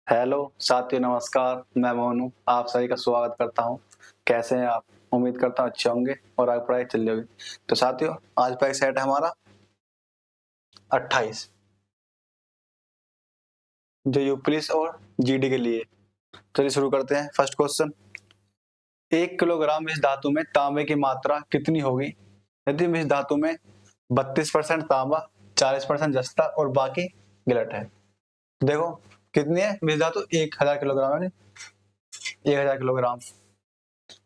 Hello साथियों, नमस्कार। मैं मोहन हूँ, आप सभी का स्वागत करता हूँ। कैसे हैं आप? उम्मीद करता हूँ अच्छे होंगे और आगे पढ़ाई चल रही होगी। तो साथियों, आज का सेट है हमारा 28, जो यूपीएस और जीडी के लिए। चलिए शुरू करते हैं। फर्स्ट क्वेश्चन, 1 किलोग्राम इस धातु में तांबे की मात्रा कितनी होगी यदि इस धातु में 32% तांबा, 40% जस्ता और बाकी गिलट है? देखो कितनी है मिस धातु, 1000 किलोग्राम है। 1000 किलोग्राम।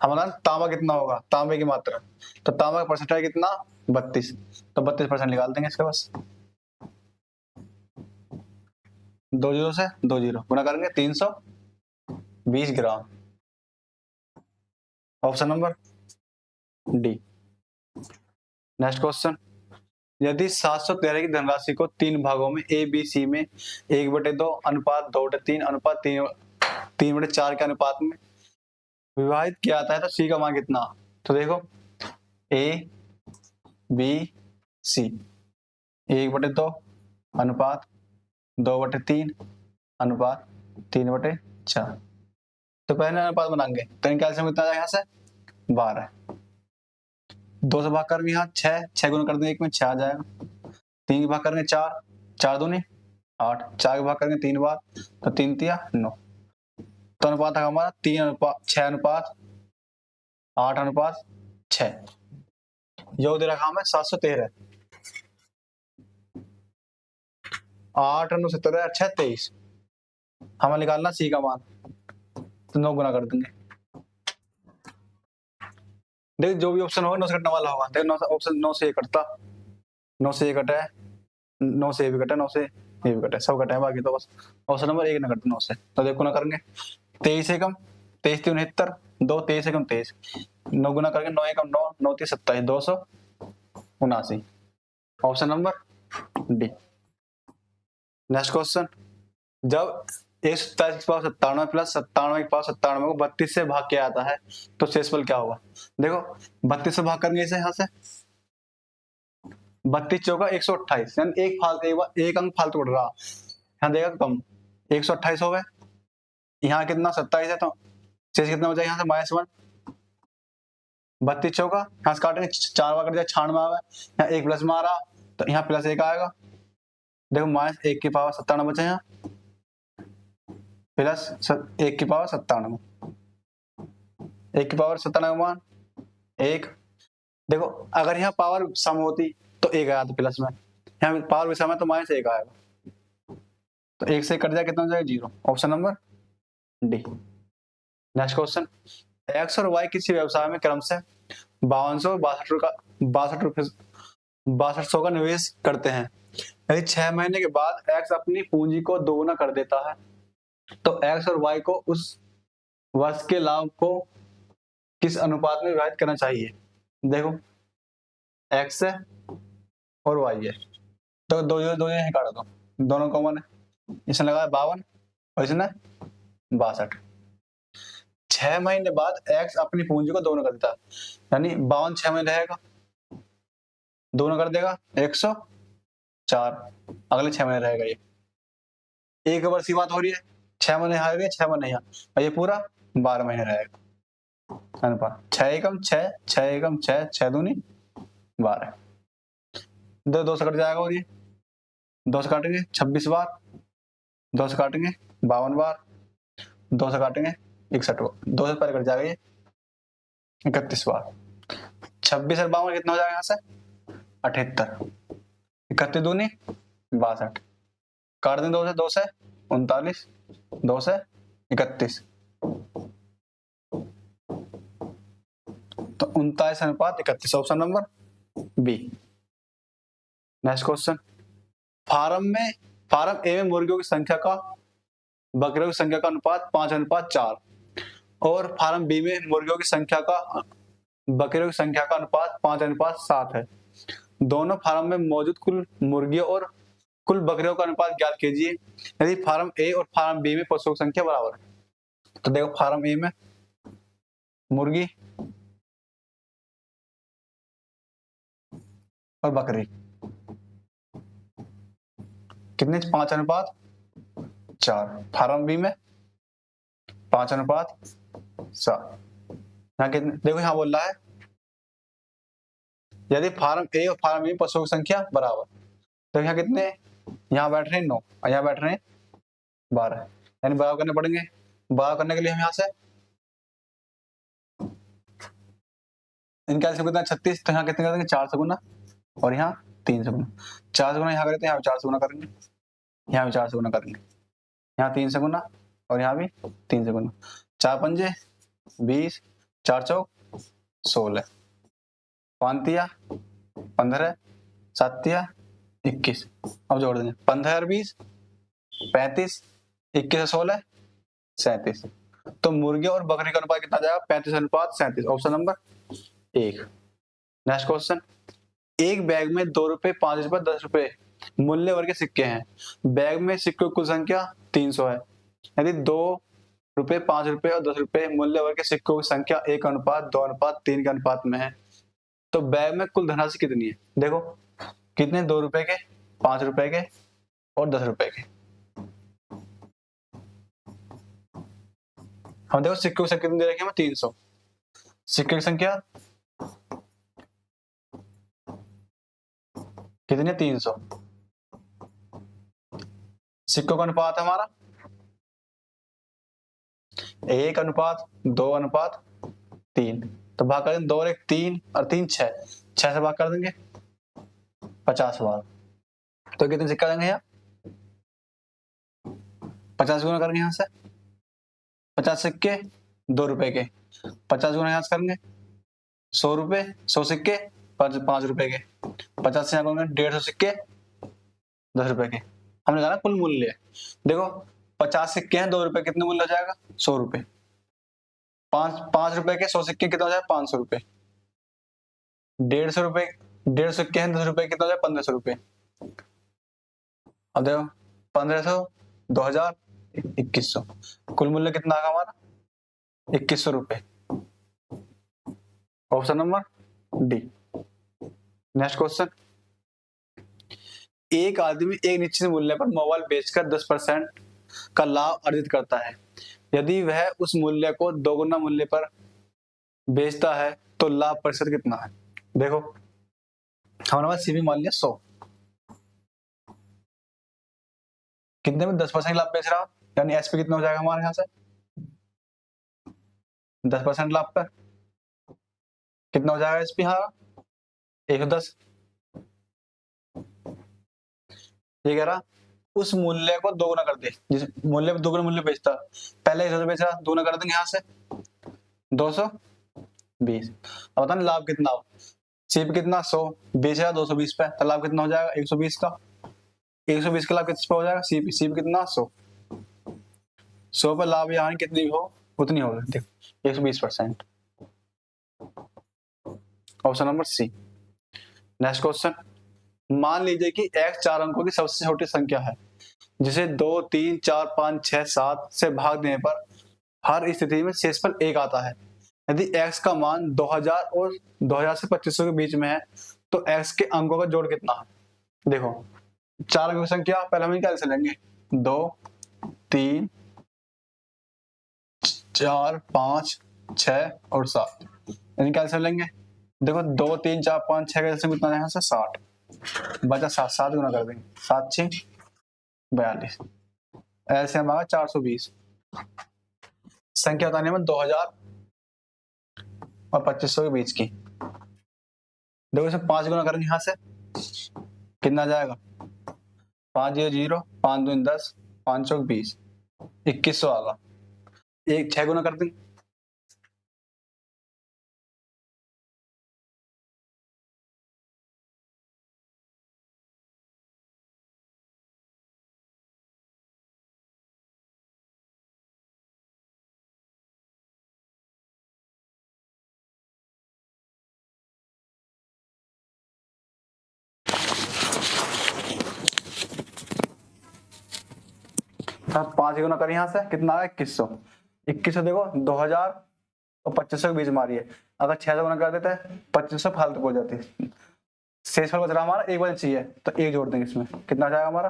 हमारा तांबा कितना होगा, तांबे की मात्रा, तो तांबा का परसेंटेज कितना, 32। तो 32% निकाल देंगे इसके बस। 2 जीरो से 2 जीरो गुना करेंगे, 320 gram. Option number D. Next question, यदि 713 की धनराशि को 3 भागों में ए बी सी में 1/2 अनुपात 2/3 अनुपात 3/4 के अनुपात में विभाजित किया जाता है तो सी का मान कितना? तो देखो, ए बी सी 1/2 अनुपात 2/3 अनुपात 3/4। तो पहले अनुपात बनाएंगे तो इनका एलसीएम कितना आएगा, यहाँ से 12। 2 से भाग करेंगे यहाँ 6, 6 गुना कर देंगे 1 में 6 आ जाएगा। 3 की भाग करेंगे 4, 4 दूनी 8, 4 की भाग करेंगे 3 बार तो 3 तिया 9। तो अनुपात है हमारा 3 अनुपात 6 अनुपात 8 अनुपात 6। योग दे रखा हमें 713। 8 9 17 6 23। हमें निकालना सी का मान, तो 9 गुना कर देंगे। देखिए जो भी ऑप्शन होगा 9 से कटने वाला होगा। देखो ऑप्शन 9 से ये कटता, 9 से ये कटा है, 9 से ये भी कटा, 9 से ये भी कटा, सब कटे हैं। बाकी तो बस ऑप्शन नंबर 1 ना कटे 9 से। तो देखो ना करेंगे 23 एकम 23 3 69, 2 23 एकम 23, 9 गुना करके 9 एकम 9, 9 3 27, 279। Option number D. Next question, जब 127 की पावर 97 प्लस 97 की पावर 97 को 32 से भाग किया जाता है तो शेषफल क्या होगा? देखो 32 से भाग करेंगे इसे, यहाँ से 32 चौका 128, यानी एक अंक फालतू बढ़ रहा, यहाँ देगा कम। 128 हो गए, यहाँ कितना 27 है, तो शेष कितना बचा यहाँ से -1। 32 चौका यहाँ से काटेंगे 4 बार कट जाए, 96 आ गए। यहाँ 1 प्लस में आ रहा तो यहाँ +1 आएगा। देखो -1 की पावर 97 बचे, यहाँ +1 की पावर 97, 1 की पावर 97 का मान 1। देखो अगर यहाँ पावर सम होती तो 1 आया, तो प्लस में, यहाँ पावर विषम है तो -1 आएगा। तो 1 से कट जाए कितना हो जाएगा, 0। Option number D. Next question, x और वाई किसी व्यवसाय में क्रम से 6200 का निवेश करते हैं। यदि 6 महीने के बाद एक्स अपनी पूंजी को दोगुना कर देता है तो एक्स और वाई को उस वर्ष के लाभ को किस अनुपात में विभाजित करना चाहिए? देखो एक्स है और वाई है, तो दो काट दो, दोनों कॉमन है। इसने लगाया 52 और इसने 62। 6 महीने बाद एक्स अपनी पूंजी को दोगुना कर देता है, यानी 52 6 महीने रहेगा, दोनों कर देगा 104, अगले 6 महीने रहेगा। ये एक वर्ष की बात हो रही है, 6 महीने यहाँ गए, 6 महीने यहाँ, और ये पूरा 12 महीने रहेगा। अनुपात 6 एकम 6, 6 एकम 6, 6 दूनी 12। दो से कट जाएगा, और ये 2 से काटेंगे 26 बार, 2 से काटेंगे 52 बार, 2 से काटेंगे 61 बार, 2 से पहले कट जाएगा ये 31 बार। 26 और 52 कितना हो जाएगा यहाँ से 78, 31 दूनी 62, काट दें 2 से 39, 2 से 31, तो 39 अनुपात 31। Option number B. Next question, farm A में मुर्गियों की संख्या का बकरियों की संख्या का अनुपात 5:4 और फार्म बी में मुर्गियों की संख्या का बकरियों की संख्या का अनुपात 5:7 है। दोनों फार्म में मौजूद कुल मुर्गियों और कुल बकरियों का अनुपात ज्ञात कीजिए यदि फार्म ए और फार्म बी में पशुओं की संख्या बराबर है। तो देखो फार्म ए में मुर्गी और बकरी कितने, 5:4 4। फार्म बी में 5:7। यहाँ कितने देखो, यहाँ बोल रहा है यदि फार्म ए और फार्म बी पशुओं की संख्या बराबर, तो यहाँ कितने, यहाँ बैठ रहे हैं 9 और यहाँ बैठ रहे हैं 12, यानी बराबर करने पड़ेंगे। बराबर करने के लिए हम यहाँ से इनका कितना 36, तो यहाँ कितने कर देंगे 4 से गुना और यहाँ 3 से गुना। 4 से गुना यहाँ करते हैं, यहाँ 4 से गुना करेंगे, यहाँ भी 4 से गुना करेंगे, यहाँ 3 से गुना और यहाँ भी 3 से गुना। 4 पंजे 20, 4 चौक 16, 5 तिया 15, 7 तिया 21। अब जोड़ देंगे 15 और 20 35, 21 और 16 37। तो मुर्गे और बकरी का अनुपात कितना जाएगा 35:37। Option number 1। नेक्स्ट क्वेश्चन, एक बैग में 2 रुपए 5 रुपए 10 रुपए मूल्य वर्ग के सिक्के हैं। बैग में सिक्कों की कुल संख्या 300 है। यदि 2 रुपए 5 रुपए और 10 रुपए मूल्य वर्ग के सिक्कों की संख्या 1:2:3 के अनुपात में है, तो बैग में कुल धनराशि कितनी है। देखो कितने, 2 रुपए के, 5 रुपए के और 10 रुपए के। हम देखो सिक्कों की संख्या कितनी दे रखी है, 300। सिक्के की संख्या कितनी है, 300। सिक्कों का अनुपात हमारा 1:2:3, तो भाग कर देंगे 2 और 1 3 और 3 6, 6 से भाग कर देंगे 50 बार। तो कितने सिक्का देंगे यहाँ 50 गुना करेंगे, यहाँ से 50 सिक्के 2 रुपए के, 50 गुना यहाँ से करेंगे 100 रुपए, 100 सिक्के 5 रुपए के, 50 से यहाँ करेंगे 150 सिक्के 10 रुपए के। हमने कहा ना कुल मूल्य। देखो 50 सिक्के हैं 2 रुपए, कितने मूल्य हो जाएगा 100 रुपए। 5 रुपए के 100 सिक्के कितना हो जाएगा 500 रुपए। 150 रुपए 150 सिक्के हैं 10 रुपए, कितना हो जाएगा 1500 रुपए। अब देखो 1500 2000 2100, कुल मूल्य कितना आएगा हमारा 2100 रुपए। Option number D. Next question, एक आदमी एक निश्चित मूल्य पर मोबाइल बेचकर 10% का लाभ अर्जित करता है। यदि वह उस मूल्य को 2 गुना मूल्य पर बेचता है तो लाभ प्रतिशत कितना है। देखो हमारे पास सीवी मान लिया 100, कितने में 10% लाभ बेच रहा हूं, यानी एसपी कितना हो जाएगा हमारे यहाँ से 10% लाभ पर कितना हो जाएगा एसपी हमारा 110। ये कह रहा उस मूल्य को 2 गुना कर दे, जिस मूल्य पर 2 गुना मूल्य बेचता, पहले 100 बेच रहा 2 गुना कर देंगे यहाँ से 220। अब बताना लाभ कितना हो, सीप कितना 100 बेच रहा 220 पे, तो लाभ कितना हो जाएगा 120 का। 120 का लाभ किस पे हो जाएगा सीप कितना 100 पर लाभ यहाँ कितनी भी हो उतनी होगी, देखो 120%। Option number C. Next question, मान लीजिए कि x 4 अंकों की सबसे छोटी संख्या है जिसे 2 3 4 5 6 7 से भाग देने पर हर स्थिति में शेषफल 1 आता है। यदि x का मान 2000 और 2000 से 2500 के बीच में है तो x के अंकों का जोड़ कितना है। देखो 4 अंकों की संख्या पहले हम क्या से लेंगे 2 3 4 5 6 और 7, यानी क्या से लेंगे। देखो 2 3 4 5 6 का जैसे कितना है 60 बचा 7, 7 गुना कर देंगे 7 6 42, ऐसे हमारा 420। संख्या बताने में 2000 और 2500 के बीच की। देखो इसे 5 गुना करेंगे यहाँ से कितना जाएगा 5 0 0 5 2 10 5 चौक 20 2100 आगा। 6 गुना कर देंगे अब 5 गुना करें यहाँ से कितना आएगा 2100। 2100 देखो 2000 और 2500 के बीच मारी है, अगर 6 से गुना कर देते हैं 2500 फालतू हो जाती है। शेषफल बच रहा हमारा 1 बच चाहिए तो 1 जोड़ देंगे इसमें, कितना जाएगा हमारा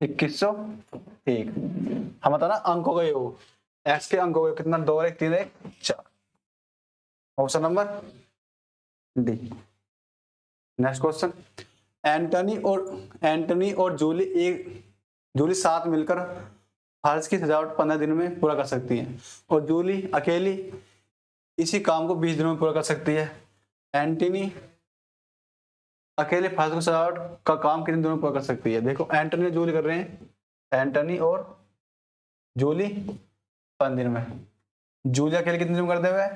2101। हम बता ना अंकों का योग, एक्स के अंकों का योग कितना, 2 1 3 1 4। Option number D. Next question, Antony और जूली साथ मिलकर फर्श की सजावट 15 दिन में पूरा कर सकती है, और जूली अकेली इसी काम को 20 दिनों में पूरा कर सकती है। एंटनी अकेले फर्श की सजावट का काम कितने दिनों में पूरा कर सकती है? देखो एंटनी और जूली कर रहे हैं, एंटनी और जूली 15 दिन में, जूली अकेले कितने दिन में कर दे हुए?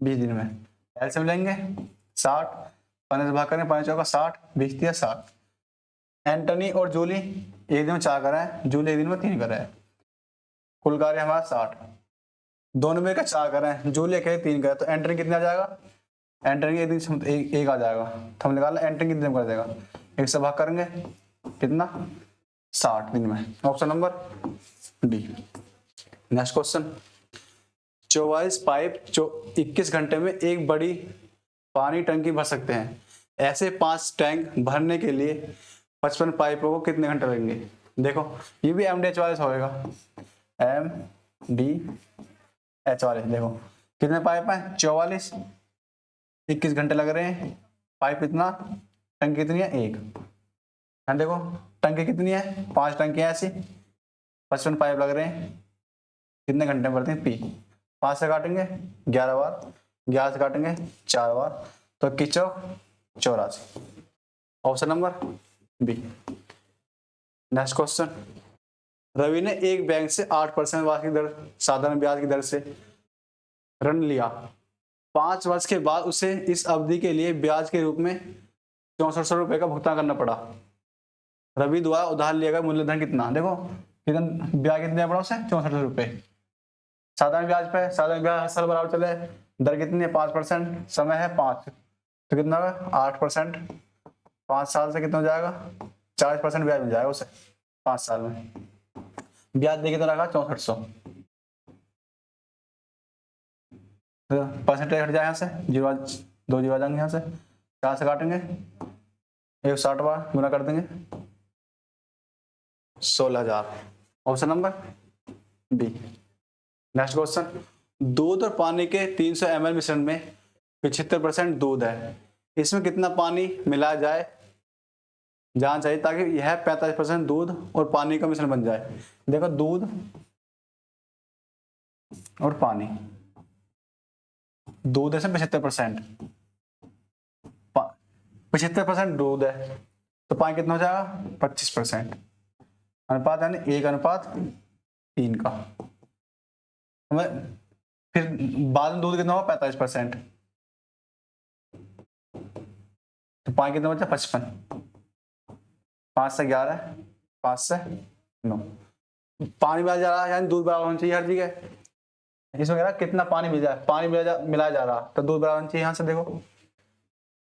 20 दिन में। एलसीएम लेंगे 60, 15 से भाग करेंगे, 5 चौका 60, 20 दिया 60। एंटनी और जूली एक दिन में 4 कर रहे हैं, जूली एक दिन में 3 कर रहे हैं, कुल कार्य हमारा 60। दोनों मिलकर 4 कर रहे हैं, जूली अकेले 3 कर रहे हैं, तो एंटनी कितना आ जाएगा? एंटनी एक दिन एक आ जाएगा, तो हम निकालना एंटनी कितने दिन कर देगा, 1 से भाग करेंगे कितना, 60 दिन में। Option number D. Next question, 44 pipe 21 घंटे में एक बड़ी पानी टंकी भर सकते हैं, ऐसे 5 टैंक भरने के लिए 55 पाइपों को कितने घंटे लगेंगे? देखो ये भी MDH वाले से होएगा, MDH वाले। देखो कितने पाइप हैं? 44, 21 घंटे लग रहे हैं, पाइप कितना, टंकी कितनी है? 1। देखो टंकी कितनी है? 5 टंकी ऐसी, 55 पाइप लग रहे हैं, कितने घंटे में भरते हैं? P 5 से काटेंगे 11 बार, 11 से काटेंगे 4 बार, तो 21 84। Option number B. Next question, Ravi ने एक बैंक से 8% वार्षिक दर साधारण ब्याज की दर से ऋण लिया, 5 वर्ष के बाद उसे इस अवधि के लिए ब्याज के रूप में 6400 रुपए का भुगतान करना पड़ा। रवि द्वारा उधार लिया गया मूलधन कितना? देखो कितना ब्याज कितने पड़ा उसे? 6400 रुपए। साधारण ब्याज पे, साधारण ब्याज हर साल बराबर चले, दर कितनी है? 5%, समय है 5, तो कितना होगा? 8%, 5 साल से कितना हो जाएगा? 40% ब्याज मिल जाएगा उसे 5 साल में। ब्याज दे कितना रखा? 6400, परसेंटेज हट जाए यहाँ से, 2 जीरो आ जाएंगे यहाँ से, 4 से काटेंगे 160 बार गुना कर देंगे 16,000। Option number B. Next question, दूध और पानी के 300 ml मिश्रण में 75% दूध है, इसमें कितना पानी मिलाया जाना चाहिए ताकि यह 45% दूध और पानी का मिश्रण बन जाए? देखो दूध और पानी, दूध है 75%, 75% दूध है, तो पानी कितना हो जाएगा? 25%। अनुपात यानी 1:3 का। फिर बाद में दूध कितना होगा? 45%, तो पानी कितना बचा? 55। 5 से 11, 5 से 9, पानी मिलाया जा रहा है यानी दूध बराबर होना चाहिए हर जगह। इसमें कह रहा कितना पानी मिलाया जा रहा, तो दूध बराबर होना चाहिए। यहाँ से देखो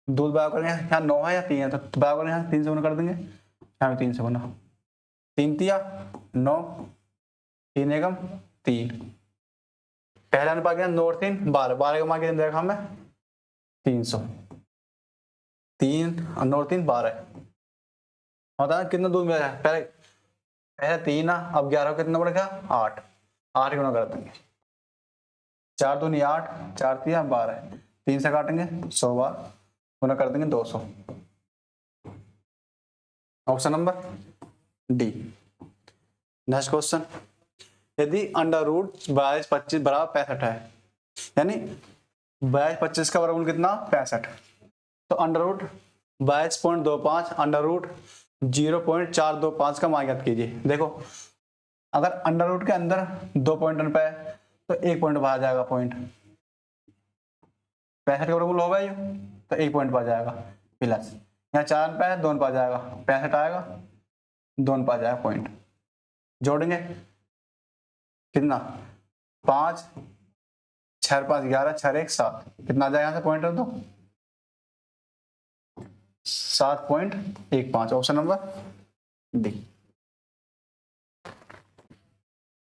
दूध बराबर करेंगे, यहाँ 9 है या 3 है, तो बराबर यहाँ 3 से गुना कर देंगे, यहाँ 3 से गुना, 3 तिया 9, 3 एकम 3। पहला अनुपात क्या? 9 और 3 12, 12 का मान कितना देखा हमें? 300। 3 और 9 और 3 12 होता है। कितना दूध मिला है? पहले 3 अब 11 कितना बढ़ गया? 8, 8 गुना कर देंगे, 4 दूनी 8, 4 तिया 12, 3 से काटेंगे 100 बार गुना कर देंगे 200। Option number D. Next question, यदि अंडर रूट 22 25 बराबर 65 है, यानी 22 25 का वर्गमूल कितना? 65, तो अंडर रूट 22.25 अंडर रूट 0.425 का मान ज्ञात कीजिए। देखो अगर अंडर रूट के अंदर 2 पॉइंट पे है तो 1 पॉइंट बाहर जाएगा, पॉइंट 65 का वर्गमूल होगा ये, तो 1 पॉइंट बाहर जाएगा, प्लस यहाँ 4 पे है 2 पे आ जाएगा, 65 आएगा 2 पे आ जाएगा, पॉइंट जोड़ेंगे कितना? 5 6 5 11 6 1 7, कितना आ जाएगा यहाँ से पॉइंट दो? 7.15। Option number D.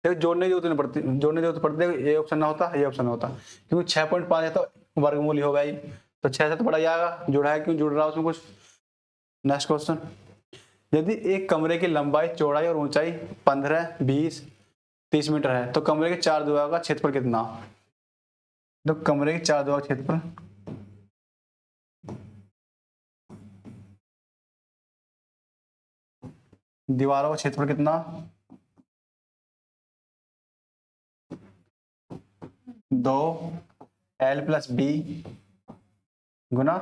जोड़ने की जरूरत नहीं पड़ती, ये ऑप्शन ना होता, ये ऑप्शन ना होता, क्योंकि 6.5 है तो वर्गमूल ही होगा ही, तो 6 से तो बढ़ा जाएगा, जुड़ा है क्यों जुड़ रहा है उसमें कुछ। नेक्स्ट क्वेश्चन, यदि एक कमरे की लंबाई, चौड़ाई और ऊंचाई 15, 20, 30 मीटर है तो कमरे के 4 दीवारों का क्षेत्रफल कितना? तो कमरे के 4 दीवारों का क्षेत्रफल, दीवारों का क्षेत्रफल कितना? 2L+B गुना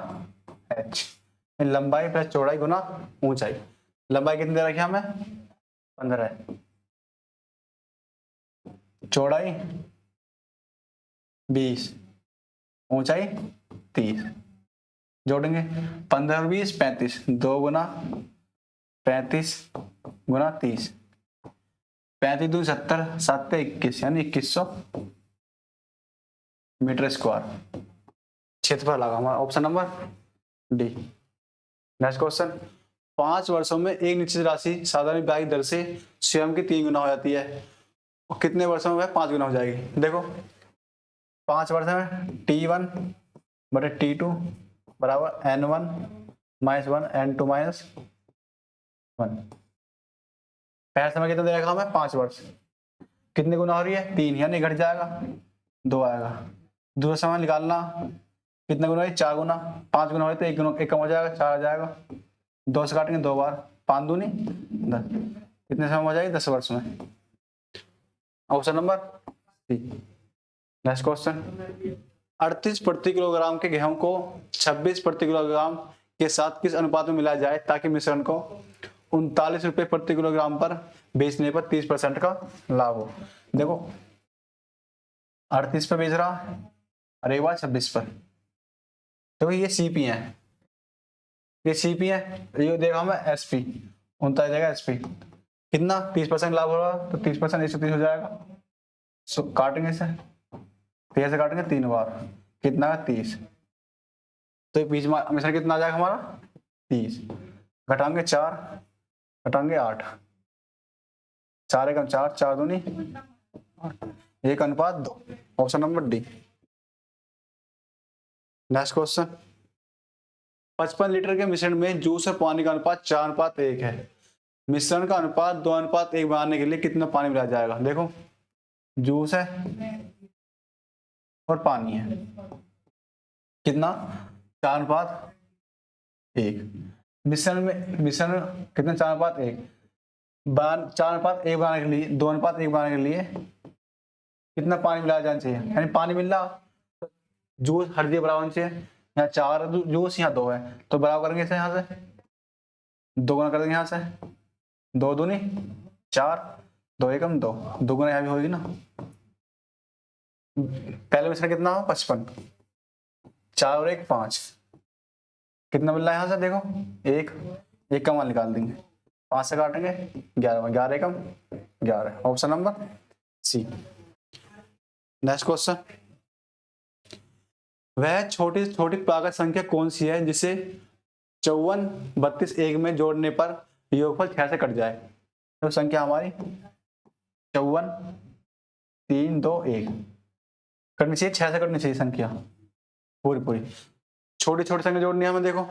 H, लंबाई प्लस चौड़ाई गुना ऊंचाई। लंबाई कितनी दे रखी है हमें? 15, चौड़ाई 20, ऊंचाई 30। जोड़ेंगे 15 और 20 35, 2 गुना 35 गुना 30, 35 दूनी 70, 7 21 यानी 2100 मीटर स्क्वायर क्षेत्रफल लगा हमारा। Option number D. Next question, 5 वर्षों में एक निश्चित राशि साधारण ब्याज दर से स्वयं की 3 गुना हो जाती है, और कितने वर्षों में वह 5 गुना हो जाएगी? देखो 5 वर्ष में T1 बटे T2 बराबर N1 माइनस 1 N2 माइनस 1। पहले समय कितना दे रखा हमें? 5 वर्ष। कितने गुना हो रही है? 3, यानी घट जाएगा, 2 आएगा। दूसरा समय निकालना, कितने गुना है? 4 गुना। 5 गुना हो तो 1 गुना 1 कम हो जाएगा, 4 आ जाएगा। 2 से काटेंगे 2 बार, 5 दूनी 10। कितने समय हो जाएगी? 10 वर्ष में। Option number C. Next question, 38 प्रति किलोग्राम के गेहूं को 26 प्रति किलोग्राम के साथ किस अनुपात में मिलाया जाए ताकि मिश्रण को 39 रुपए प्रति किलोग्राम पर बेचने पर 30% का लाभ हो? देखो 38 पे बेच रहा है और एक बार 26 पर, तो ये सीपी है, ये सीपी है, ये देखा हमें एसपी, 39 जगह एसपी। कितना? 30% लाभ हो रहा, तो 30% 130 हो जाएगा। सो काटेंगे इसे, 13 से काटेंगे 3 बार, कितना है? 30। तो बीच में मिश्रण कितना आ जाएगा हमारा? 30। घटाएंगे 4, घटाएंगे 8, 4 एकम 4, 4 दूनी 8, 1:2। Option number D. Next question, 55 litre के मिश्रण में जूस और पानी का अनुपात 4:1 है। मिश्रण का अनुपात 2:1 बनाने के लिए कितना पानी मिलाया जाएगा? देखो जूस है और पानी है, कितना? 4:1। मिश्रण कितना? 4:1। 4:1 बनाने के लिए, 2:1 बनाने के लिए कितना पानी मिलाया जाना चाहिए? यानी पानी मिल रहा, जूस हर जगह बराबर चाहिए। यहाँ 4 जूस, यहाँ 2 है, तो बराबर करेंगे इसे, यहाँ से 2 गुना कर देंगे, यहाँ से 2 दूनी 4, 2 एकम 2, 2 गुना यहाँ भी होगी ना। पहले मिश्रण कितना हो? 55, 4 और 1 5, कितना मिल रहा है यहाँ से? देखो 1 का मान निकाल देंगे, 5 से काटेंगे 11, 11 एकम 11। Option number C. Next question, वह छोटी छोटी प्राकृत संख्या कौन सी है जिसे 54, 32 1 में जोड़ने पर योगफल 6 से कट जाए? तो संख्या हमारी 54, 3, 2, 1 कटनी चाहिए, 6 से कटनी चाहिए संख्या पूरी पूरी। छोटी छोटी संख्या जोड़नी है हमें, देखो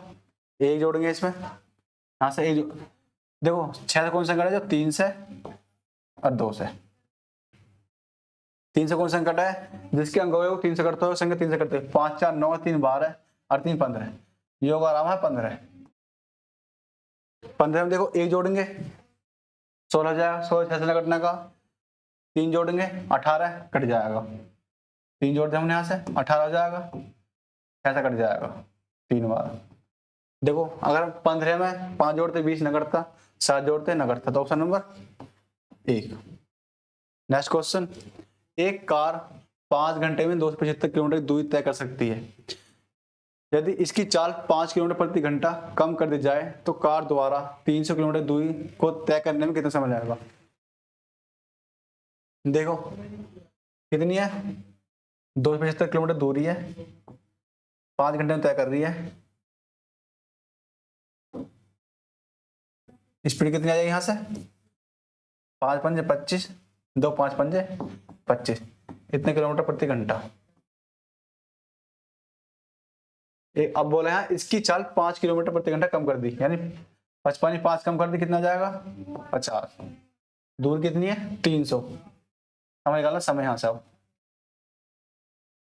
1 जोड़ेंगे इसमें, यहाँ से 1 देखो 6 से कौन सा कटा है? जो 3 से और 2 से। 3 से कौन सा कटा है? जिसके अंक हो 3 से करते हो, संख्या 3 से करते हो। 5 4 9, 3 12 और 3 15, योग आराम है 15। 15 में देखो 1 जोड़ेंगे 16 हो जाएगा, 16 6 से कटने का। 3 जोड़ेंगे 18 कट जाएगा, 3 जोड़ते हमने यहाँ से 18 हो जाएगा, 6 से कट जाएगा 3 बार। देखो अगर 15 में 5 जोड़ते 20 न करता, 7 जोड़ते न करता, तो ऑप्शन नंबर 1। नेक्स्ट क्वेश्चन, एक कार 5 घंटे में 275 किलोमीटर की दूरी तय कर सकती है। यदि इसकी चाल 5 किलोमीटर प्रति घंटा कम कर दी जाए तो कार द्वारा 300 किलोमीटर दूरी को तय करने में कितना समय लगेगा? देखो कितनी है? 275 किलोमीटर दूरी है, 5 घंटे में तय कर रही है। स्पीड कितनी आ जाएगी यहाँ से? 5 पंजे 25, 2 5 पंजे 25, इतने किलोमीटर प्रति घंटा। अब बोले हैं इसकी चाल 5 किलोमीटर प्रति घंटा कम कर दी, यानी 55 5 कम कर दे कितना जाएगा 50। दूर कितनी है 300। समय निकालना समय यहाँ से अब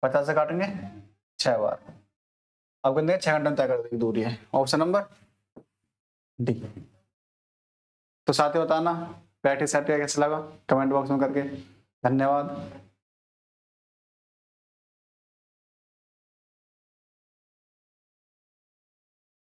50 से काटेंगे 6 बार। अब कहते हैं 6 घंटे में तय कर देगी दूरी है। Option number D. तो साथ ही बताना प्रैक्टिस सेट कैसे लगा कमेंट बॉक्स में करके। धन्यवाद।